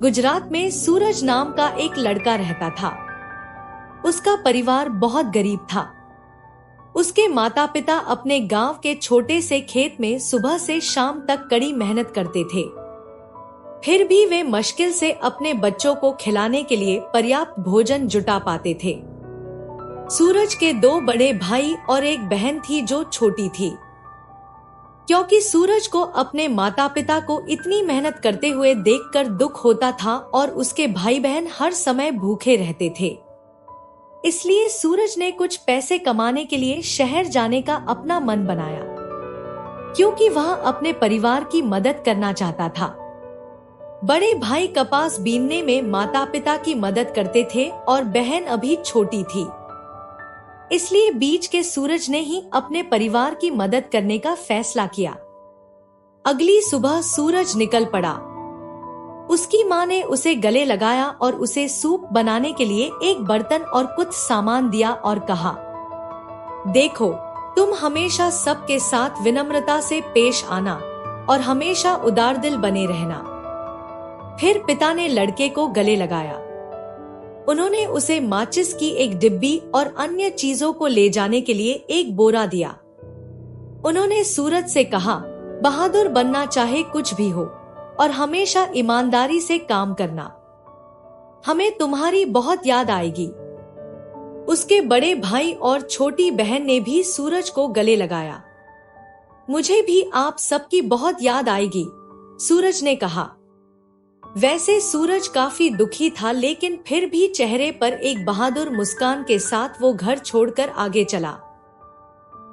गुजरात में सूरज नाम का एक लड़का रहता था। उसका परिवार बहुत गरीब था। उसके माता पिता अपने गांव के छोटे से खेत में सुबह से शाम तक कड़ी मेहनत करते थे। फिर भी वे मुश्किल से अपने बच्चों को खिलाने के लिए पर्याप्त भोजन जुटा पाते थे। सूरज के दो बड़े भाई और एक बहन थी जो छोटी थी। क्योंकि सूरज को अपने माता पिता को इतनी मेहनत करते हुए देखकर दुख होता था और उसके भाई बहन हर समय भूखे रहते थे, इसलिए सूरज ने कुछ पैसे कमाने के लिए शहर जाने का अपना मन बनाया, क्योंकि वह अपने परिवार की मदद करना चाहता था। बड़े भाई कपास बीनने में माता पिता की मदद करते थे और बहन अभी छोटी थी, इसलिए बीच के सूरज ने ही अपने परिवार की मदद करने का फैसला किया। अगली सुबह सूरज निकल पड़ा। उसकी माँ ने उसे गले लगाया और उसे सूप बनाने के लिए एक बर्तन और कुछ सामान दिया और कहा, देखो, तुम हमेशा सबके साथ विनम्रता से पेश आना और हमेशा उदार दिल बने रहना। फिर पिता ने लड़के को गले लगाया। उन्होंने उसे माचिस की एक डिब्बी और अन्य चीजों को ले जाने के लिए एक बोरा दिया। उन्होंने सूरज से कहा, बहादुर बनना चाहे कुछ भी हो और हमेशा ईमानदारी से काम करना। हमें तुम्हारी बहुत याद आएगी। उसके बड़े भाई और छोटी बहन ने भी सूरज को गले लगाया। मुझे भी आप सबकी बहुत याद आएगी, सूरज ने कहा। वैसे सूरज काफी दुखी था, लेकिन फिर भी चेहरे पर एक बहादुर मुस्कान के साथ वो घर छोड़कर आगे चला।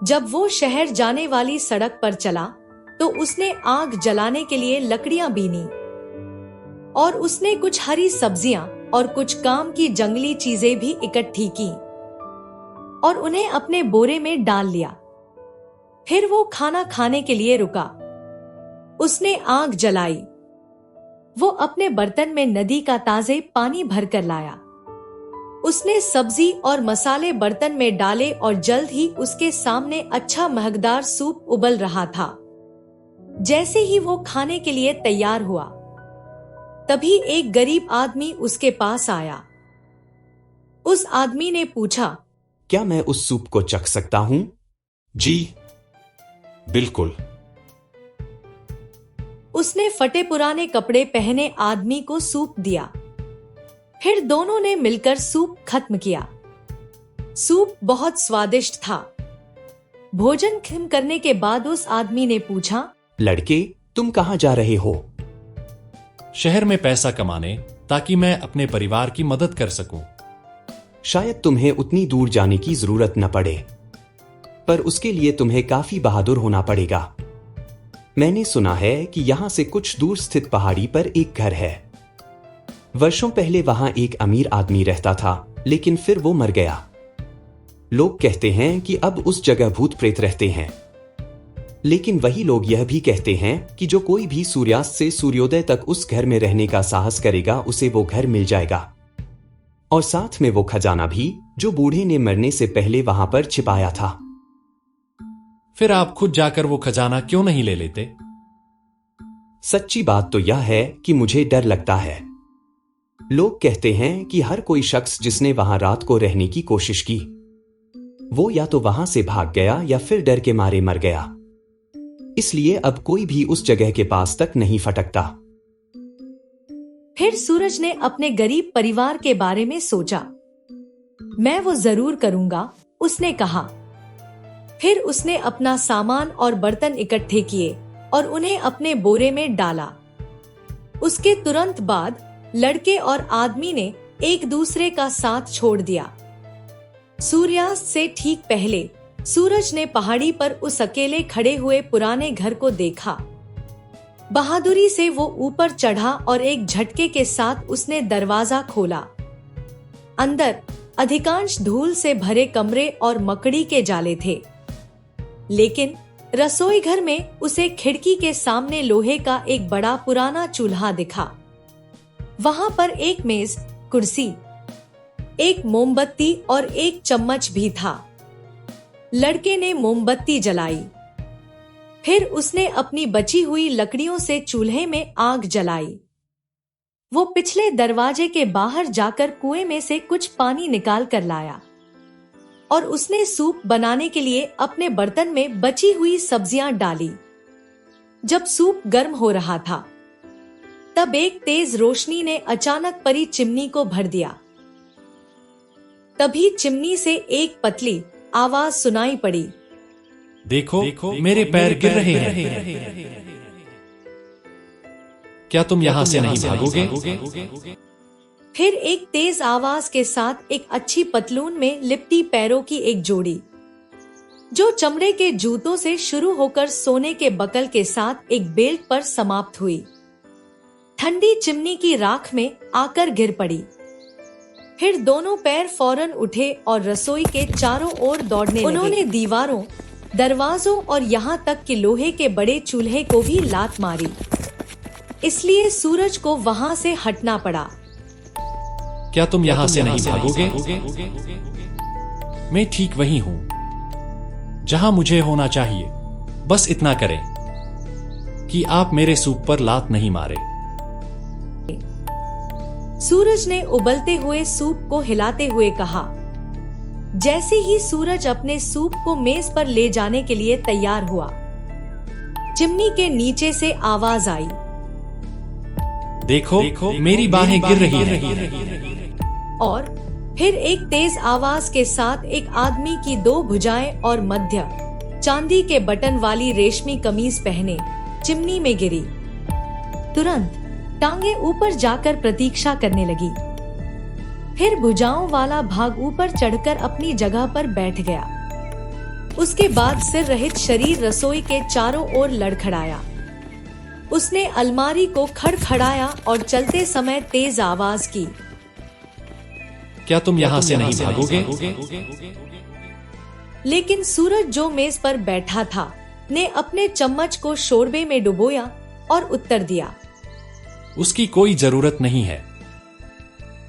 जब वो शहर जाने वाली सड़क पर चला तो उसने आग जलाने के लिए लकड़ियां बीनी और उसने कुछ हरी सब्जियां और कुछ काम की जंगली चीजें भी इकट्ठी की और उन्हें अपने बोरे में डाल लिया। फिर वो खाना खाने के लिए रुका। उसने आग जलाई। वो अपने बर्तन में नदी का ताजे पानी भरकर लाया। उसने सब्जी और मसाले बर्तन में डाले और जल्द ही उसके सामने अच्छा महकदार सूप उबल रहा था। जैसे ही वो खाने के लिए तैयार हुआ, तभी एक गरीब आदमी उसके पास आया। उस आदमी ने पूछा, क्या मैं उस सूप को चख सकता हूं? जी, बिल्कुल। उसने फटे पुराने कपड़े पहने आदमी को सूप दिया। फिर दोनों ने मिलकर सूप खत्म किया। सूप बहुत स्वादिष्ट था। भोजन खत्म करने के बाद उस आदमी ने पूछा, लड़के, तुम कहां जा रहे हो? शहर में पैसा कमाने, ताकि मैं अपने परिवार की मदद कर सकूं। शायद तुम्हें उतनी दूर जाने की जरूरत न पड़े, पर उसके लिए तुम्हें काफी बहादुर होना पड़ेगा। मैंने सुना है कि यहां से कुछ दूर स्थित पहाड़ी पर एक घर है। वर्षों पहले वहां एक अमीर आदमी रहता था, लेकिन फिर वो मर गया। लोग कहते हैं कि अब उस जगह भूत प्रेत रहते हैं, लेकिन वही लोग यह भी कहते हैं कि जो कोई भी सूर्यास्त से सूर्योदय तक उस घर में रहने का साहस करेगा, उसे वो घर मिल जाएगा, और साथ में वो खजाना भी जो बूढ़े ने मरने से पहले वहां पर छिपाया था। फिर आप खुद जाकर वो खजाना क्यों नहीं ले लेते? सच्ची बात तो यह है कि मुझे डर लगता है। लोग कहते हैं कि हर कोई शख्स जिसने वहां रात को रहने की कोशिश की, वो या तो वहां से भाग गया या फिर डर के मारे मर गया। इसलिए अब कोई भी उस जगह के पास तक नहीं फटकता। फिर सूरज ने अपने गरीब परिवार के बारे में सोचा। मैं वो जरूर करूंगा, उसने कहा। फिर उसने अपना सामान और बर्तन इकट्ठे किए और उन्हें अपने बोरे में डाला। उसके तुरंत बाद लड़के और आदमी ने एक दूसरे का साथ छोड़ दिया। सूर्यास्त से ठीक पहले सूरज ने पहाड़ी पर उस अकेले खड़े हुए पुराने घर को देखा। बहादुरी से वो ऊपर चढ़ा और एक झटके के साथ उसने दरवाजा खोला। अंदर अधिकांश धूल से भरे कमरे और मकड़ी के जाले थे, लेकिन रसोई घर में उसे खिड़की के सामने लोहे का एक बड़ा पुराना चूल्हा दिखा। वहां पर एक मेज, कुर्सी, एक मोमबत्ती और एक चम्मच भी था। लड़के ने मोमबत्ती जलाई। फिर उसने अपनी बची हुई लकड़ियों से चूल्हे में आग जलाई। वो पिछले दरवाजे के बाहर जाकर कुएं में से कुछ पानी निकाल कर लाया और उसने सूप बनाने के लिए अपने बर्तन में बची हुई सब्जियां डाली। जब सूप गर्म हो रहा था, तब एक तेज रोशनी ने अचानक परी चिमनी को भर दिया। तभी चिमनी से एक पतली आवाज सुनाई पड़ी, देखो, मेरे पैर गिर रहे हैं। क्या तुम यहाँ से नहीं भागोगे? फिर एक तेज आवाज के साथ एक अच्छी पतलून में लिपटी पैरों की एक जोड़ी, जो चमड़े के जूतों से शुरू होकर सोने के बकल के साथ एक बेल्ट पर समाप्त हुई, ठंडी चिमनी की राख में आकर गिर पड़ी। फिर दोनों पैर फौरन उठे और रसोई के चारों ओर दौड़ने लगे। उन्होंने दीवारों, दरवाजों और यहाँ तक कि लोहे के बड़े चूल्हे को भी लात मारी। इसलिए सूरज को वहाँ से हटना पड़ा। क्या तुम यहाँ से नहीं भागोगे? मैं ठीक वही हूँ जहाँ मुझे होना चाहिए। बस इतना करें कि आप मेरे सूप पर लात नहीं मारे। सूरज ने उबलते हुए सूप को हिलाते हुए कहा। जैसे ही सूरज अपने सूप को मेज पर ले जाने के लिए तैयार हुआ, चिमनी के नीचे से आवाज आई, देखो, मेरी बाहें गिर रही हैं। और फिर एक तेज आवाज के साथ एक आदमी की दो भुजाएं और मध्य चांदी के बटन वाली रेशमी कमीज पहने चिमनी में गिरी। तुरंत टांगे ऊपर जाकर प्रतीक्षा करने लगी। फिर भुजाओं वाला भाग ऊपर चढ़कर अपनी जगह पर बैठ गया। उसके बाद सिर रहित शरीर रसोई के चारों ओर लड़खड़ाया। उसने अलमारी को खड़खड़ाया और चलते समय तेज आवाज की, क्या तुम यहाँ से नहीं भागोगे? लेकिन सूरज जो मेज पर बैठा था ने अपने चम्मच को शोरबे में डुबोया और उत्तर दिया, उसकी कोई जरूरत नहीं है।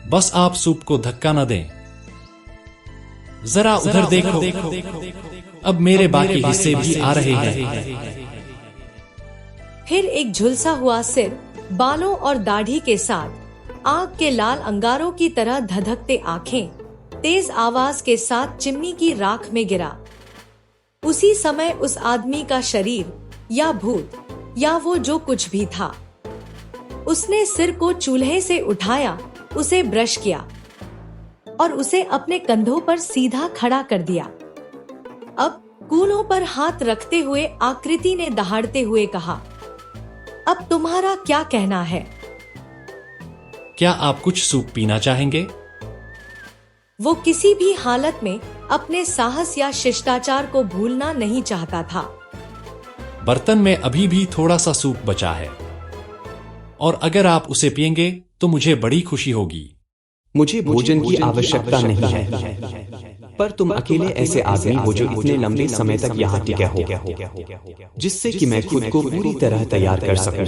बस आप सूप को धक्का न दें। जरा उधर देखो, अब मेरे बाकी हिस्से भी आ रहे हैं। फिर एक झुलसा हुआ सिर, बालों और दाढ़ी के साथ आग के लाल अंगारों की तरह धधकते आंखें, तेज आवाज के साथ चिमनी की राख में गिरा। उसी समय उस आदमी का शरीर या भूत या वो जो कुछ भी था, उसने सिर को चूल्हे से उठाया, उसे ब्रश किया और उसे अपने कंधों पर सीधा खड़ा कर दिया। अब कूल्हों पर हाथ रखते हुए आकृति ने दहाड़ते हुए कहा, अब तुम्हारा क्या कहना है? क्या आप कुछ सूप पीना चाहेंगे? वो किसी भी हालत में अपने साहस या शिष्टाचार को भूलना नहीं चाहता था। बर्तन में अभी भी थोड़ा सा सूप बचा है, और अगर आप उसे पिएंगे तो मुझे बड़ी खुशी होगी। मुझे भोजन की आवश्यकता नहीं है, पर तुम अकेले ऐसे आदमी हो जो इतने लंबे समय तक यहाँ टिके हो, जिससे कि मैं खुद को पूरी तरह तैयार कर सकूं।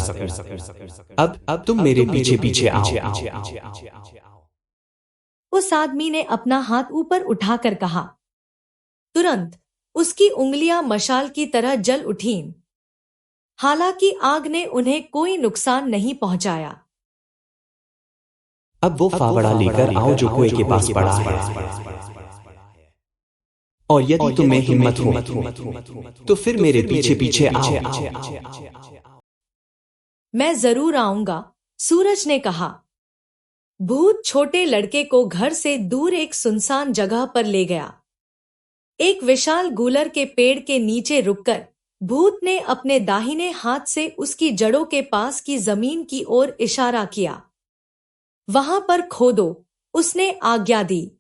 अब तुम मेरे पीछे पीछे आओ। उस आदमी ने अपना हाथ ऊपर उठाकर कहा। तुरंत उसकी उंगलियां मशाल की तरह जल उठीं। हालांकि आग ने उन्हें कोई नुकसान नहीं पहुंचाया। अब वो फावड़ा लेकर आओ जो कुएं के पास पड़ा है, और यदि तुम्हें हिम्मत हो तो फिर मेरे पीछे पीछे आओ। मैं जरूर आऊंगा, सूरज ने कहा। भूत छोटे लड़के को घर से दूर एक सुनसान जगह पर ले गया। एक विशाल गूलर के पेड़ के नीचे रुककर भूत ने अपने दाहिने हाथ से उसकी जड़ों के पास की जमीन की ओर इशारा किया। वहां पर खोदो, उसने आज्ञा दी।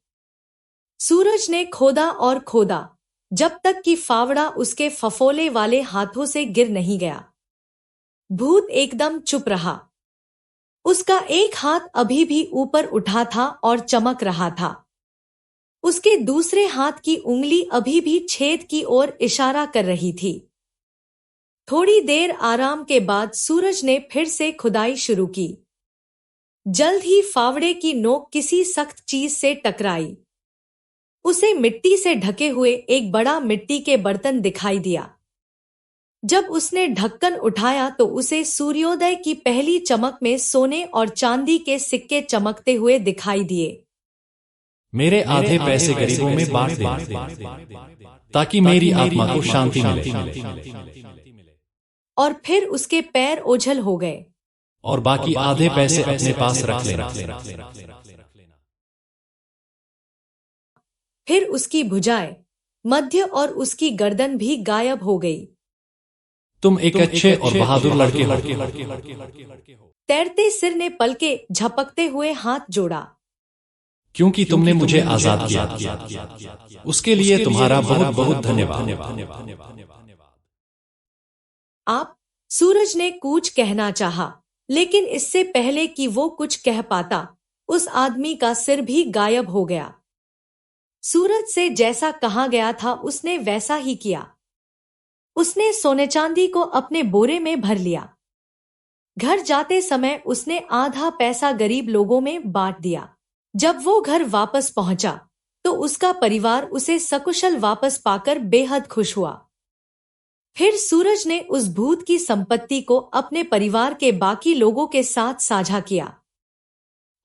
सूरज ने खोदा और खोदा, जब तक कि फावड़ा उसके फफोले वाले हाथों से गिर नहीं गया। भूत एकदम चुप रहा। उसका एक हाथ अभी भी ऊपर उठा था और चमक रहा था। उसके दूसरे हाथ की उंगली अभी भी छेद की ओर इशारा कर रही थी। थोड़ी देर आराम के बाद सूरज ने फिर से खुदाई शुरू की। जल्द ही फावड़े की नोक किसी सख्त चीज से टकराई। उसे मिट्टी से ढके हुए एक बड़ा मिट्टी के बर्तन दिखाई दिया। जब उसने ढक्कन उठाया तो उसे सूर्योदय की पहली चमक में सोने और चांदी के सिक्के चमकते हुए दिखाई दिए। मेरे आधे पैसे गरीबों में बांट दे, ताकि मेरी आत्मा को शांति मिले। और फिर उसके पैर ओझल हो गए। और बाकी आधे पैसे अपने पास रख लेना। फिर उसकी भुजाएं, मध्य और उसकी गर्दन भी गायब हो गई। तुम एक अच्छे और बहादुर लड़के हो। तैरते सिर ने पलके झपकते हुए हाथ जोड़ा। क्योंकि तुमने मुझे आजाद किया, उसके लिए तुम्हारा बहुत बहुत धन्यवाद। आप, सूरज ने कुछ कहना चाहा, लेकिन इससे पहले कि वो कुछ कह पाता, उस आदमी का सिर भी गायब हो गया। सूरज से जैसा कहा गया था उसने वैसा ही किया। उसने सोने चांदी को अपने बोरे में भर लिया। घर जाते समय उसने आधा पैसा गरीब लोगों में बांट दिया। जब वो घर वापस पहुंचा तो उसका परिवार उसे सकुशल वापस पाकर बेहद खुश हुआ। फिर सूरज ने उस भूत की संपत्ति को अपने परिवार के बाकी लोगों के साथ साझा किया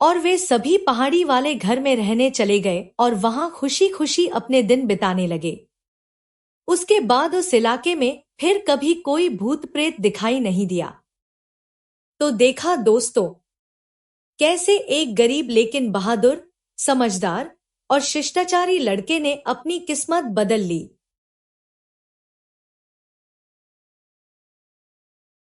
और वे सभी पहाड़ी वाले घर में रहने चले गए और वहां खुशी खुशी अपने दिन बिताने लगे। उसके बाद उस इलाके में फिर कभी कोई भूत प्रेत दिखाई नहीं दिया। तो देखा दोस्तों, कैसे एक गरीब लेकिन बहादुर, समझदार और शिष्टाचारी लड़के ने अपनी किस्मत बदल ली।